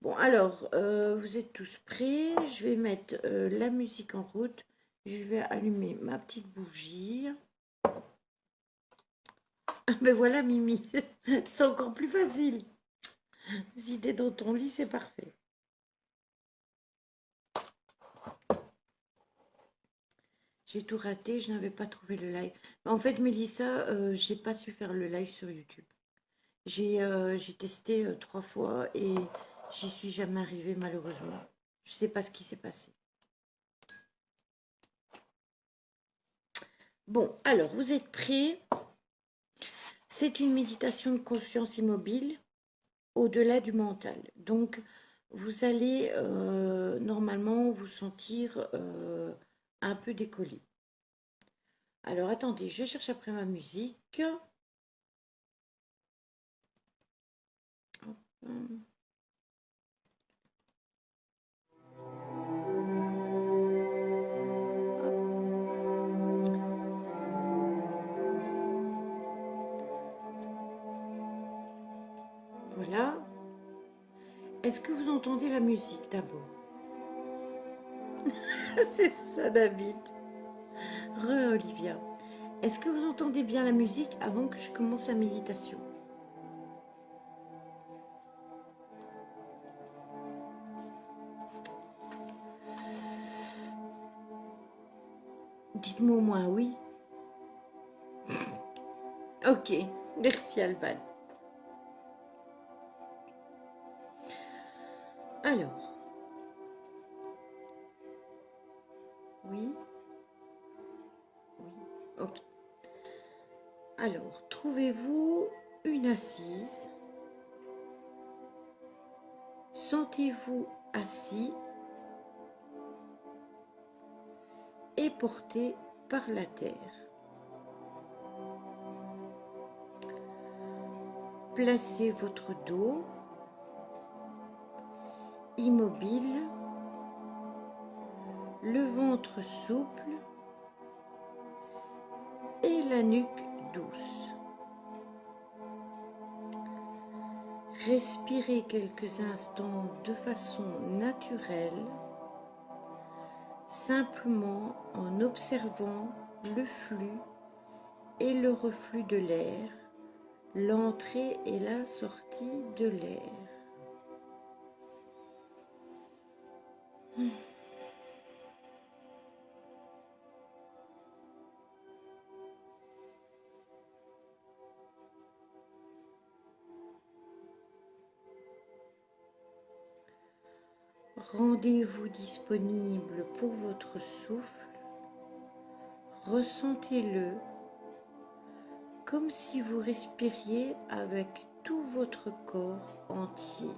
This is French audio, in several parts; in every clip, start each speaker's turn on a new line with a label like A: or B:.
A: Bon, alors, vous êtes tous prêts. Je vais mettre la musique en route. Je vais allumer ma petite bougie. Ah ben voilà, Mimi. C'est encore plus facile. Si t'es dans ton lit, c'est parfait. J'ai tout raté, je n'avais pas trouvé le live. En fait, Mélissa, j'ai pas su faire le live sur YouTube. J'ai testé 3 fois et j'y suis jamais arrivée malheureusement. Je sais pas ce qui s'est passé. Bon, alors, vous êtes prêts? C'est une méditation de conscience immobile au-delà du mental. Donc, vous allez normalement vous sentir un peu décollé. Alors, attendez, je cherche après ma musique. Hop. Voilà. Est-ce que vous entendez la musique d'abord? C'est ça, David. Olivia. Est-ce que vous entendez bien la musique avant que je commence la méditation? Dites-moi au moins oui. Ok, merci Alban. Alors, oui, oui, ok. Alors, trouvez-vous une assise. Sentez-vous assis et porté par la terre. Placez votre dos immobile, le ventre souple et la nuque douce. Respirez quelques instants de façon naturelle, simplement en observant le flux et le reflux de l'air, l'entrée et la sortie de l'air. Rendez-vous disponible pour votre souffle, ressentez-le comme si vous respiriez avec tout votre corps entier.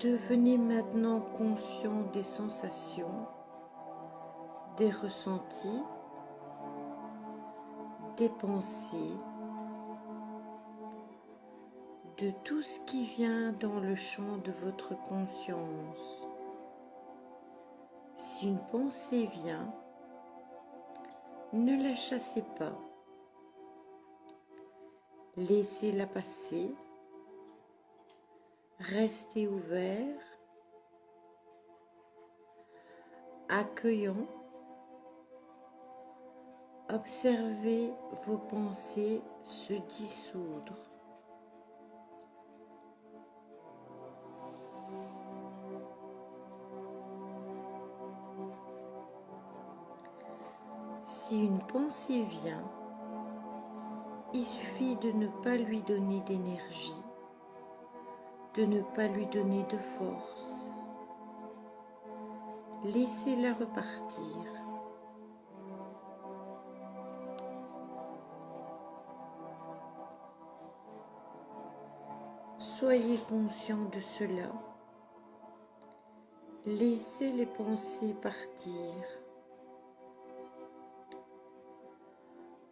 A: Devenez maintenant conscient des sensations, des ressentis, des pensées, de tout ce qui vient dans le champ de votre conscience. Si une pensée vient, ne la chassez pas. Laissez-la passer. Restez ouvert, accueillant. Observez vos pensées se dissoudre. Si une pensée vient, il suffit de ne pas lui donner d'énergie, de ne pas lui donner de force. Laissez-la repartir. Soyez conscient de cela. Laissez les pensées partir.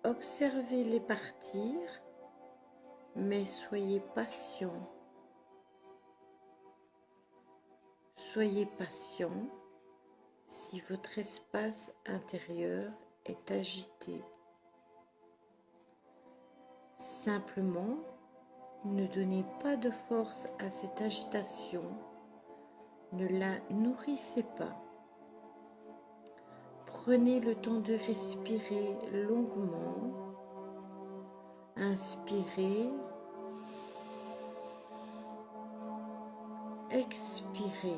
A: Observez-les partir mais soyez patient. Soyez patient si votre espace intérieur est agité. Simplement, ne donnez pas de force à cette agitation, ne la nourrissez pas. Prenez le temps de respirer longuement. Inspirez, expirez.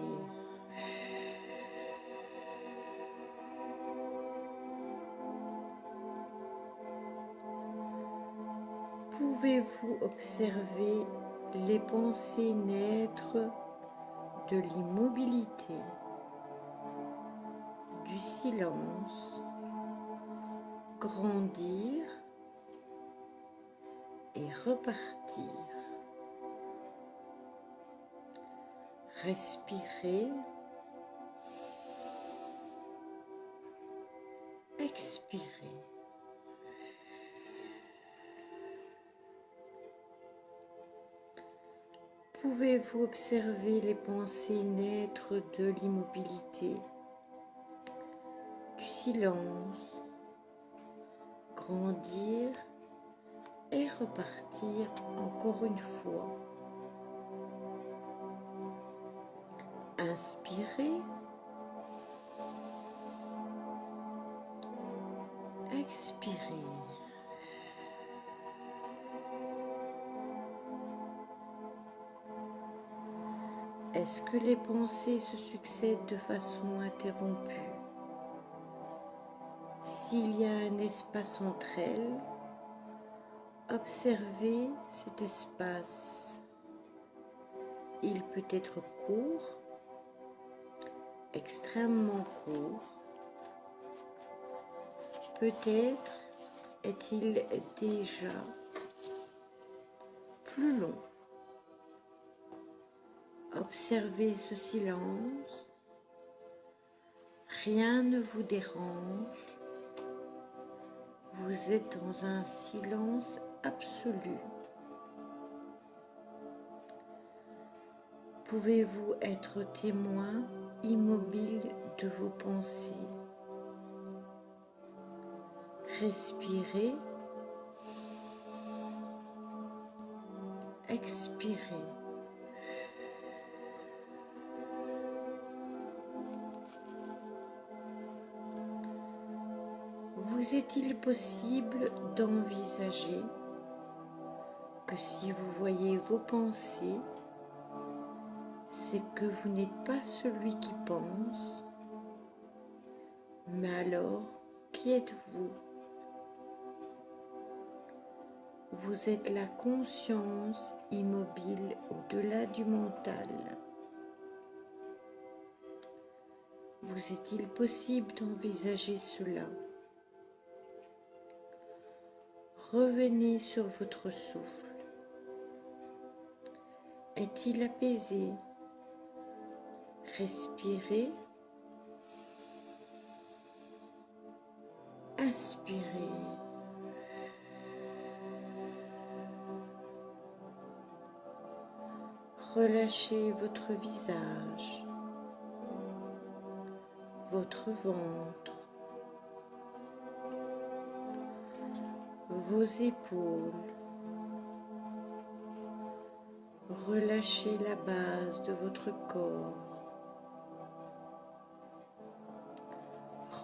A: Pouvez-vous observer les pensées naître de l'immobilité, du silence, grandir et repartir. Respirez, expirez. Pouvez-vous observer les pensées naître de l'immobilité, du silence, grandir et repartir encore une fois. Inspirez, expirez. Est-ce que les pensées se succèdent de façon interrompue? S'il y a un espace entre elles, observez cet espace. Il peut être court, extrêmement court. Peut-être est-il déjà plus long. Observez ce silence. Rien ne vous dérange. Vous êtes dans un silence absolu. Pouvez-vous être témoin immobile de vos pensées? Respirez, expirez. Vous est-il possible d'envisager que si vous voyez vos pensées, c'est que vous n'êtes pas celui qui pense, mais alors, qui êtes-vous? Vous êtes la conscience immobile au-delà du mental. Vous est-il possible d'envisager cela? Revenez sur votre souffle. Est-il apaisé? Respirez. Inspirez. Relâchez votre visage, votre ventre, vos épaules. Relâchez la base de votre corps.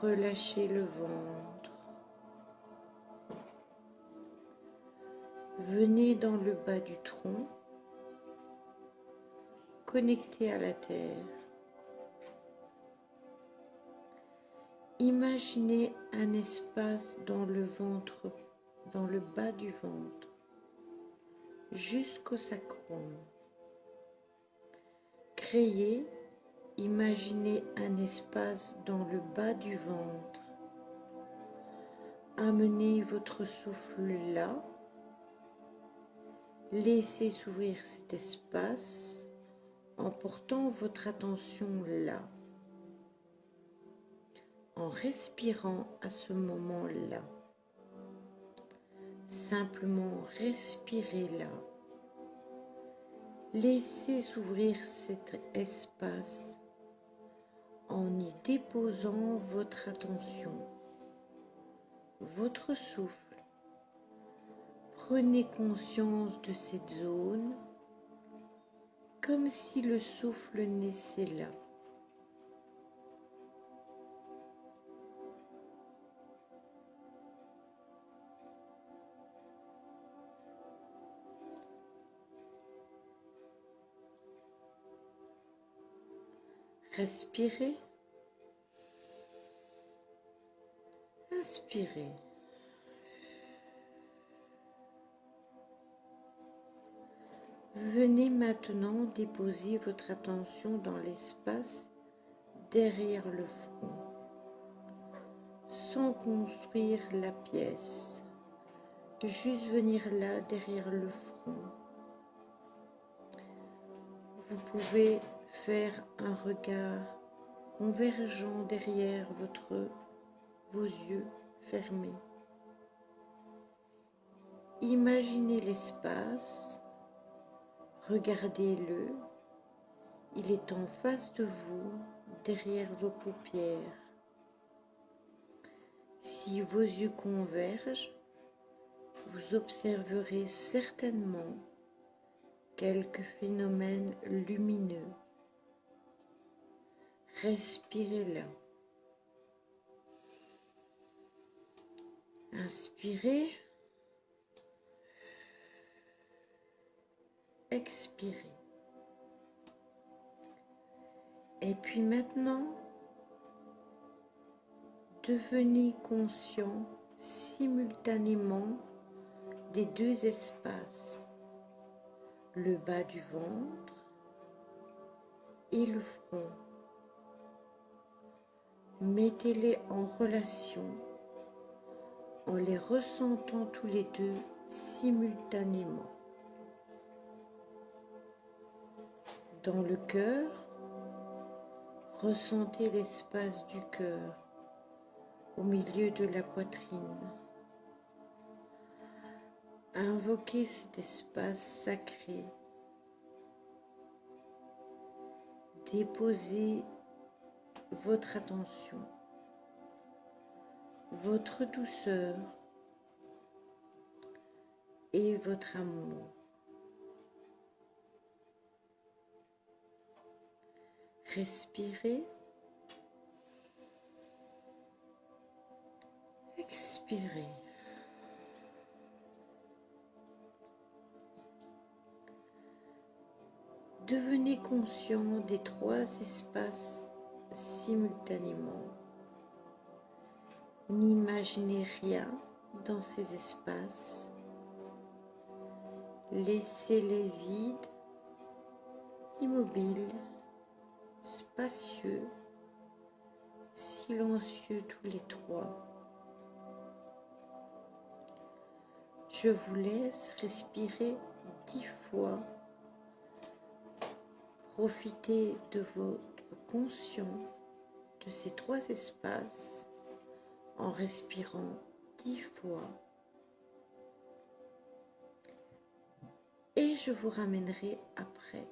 A: Relâchez le ventre. Venez dans le bas du tronc, connecté à la terre. Imaginez un espace dans le ventre, dans le bas du ventre, jusqu'au sacrum. Créez, imaginez un espace dans le bas du ventre. Amenez votre souffle là. Laissez s'ouvrir cet espace en portant votre attention là, en respirant à ce moment-là. Simplement respirez là. Laissez s'ouvrir cet espace en y déposant votre attention, votre souffle. Prenez conscience de cette zone comme si le souffle naissait là. Respirez, inspirez. Venez maintenant déposer votre attention dans l'espace derrière le front, sans construire la pièce, juste venir là derrière le front. Vous pouvez faire un regard convergent derrière vos yeux fermés. Imaginez l'espace, regardez-le, il est en face de vous, derrière vos paupières. Si vos yeux convergent, vous observerez certainement quelques phénomènes lumineux. Respirez là. Inspirez. Expirez. Et puis maintenant, devenez conscient simultanément des deux espaces, le bas du ventre et le front. Mettez-les en relation en les ressentant tous les deux simultanément. Dans le cœur, ressentez l'espace du cœur au milieu de la poitrine. Invoquez cet espace sacré. Déposez votre attention, votre douceur et votre amour. Respirez, expirez. Devenez conscient des trois espaces simultanément. N'imaginez rien dans ces espaces. Laissez-les vides, immobiles, spacieux, silencieux tous les trois. Je vous laisse respirer 10 fois. Profitez de votre conscience de ces trois espaces en respirant 10 fois. Et je vous ramènerai après.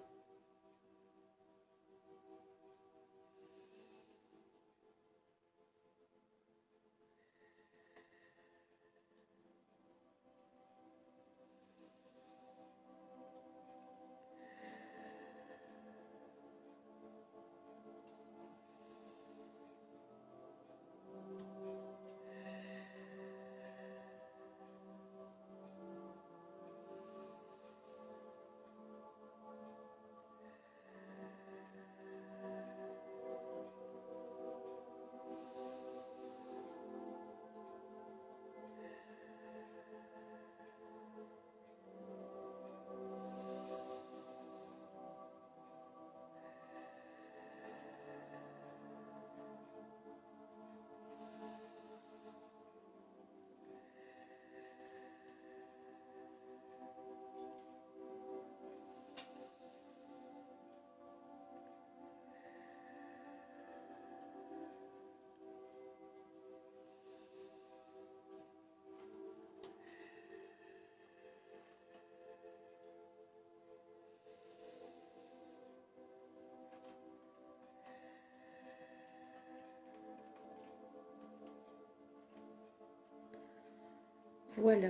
A: Voilà.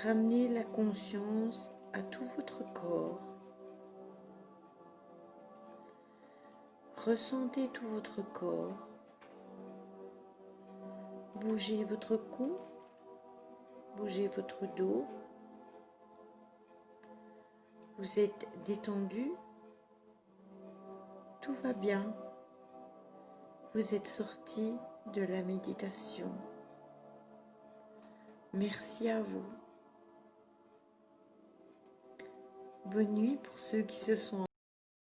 A: Ramenez la conscience à tout votre corps. Ressentez tout votre corps. Bougez votre cou, bougez votre dos. Vous êtes détendu. Tout va bien. Vous êtes sorti de la méditation. Merci à vous. Bonne nuit pour ceux qui se sont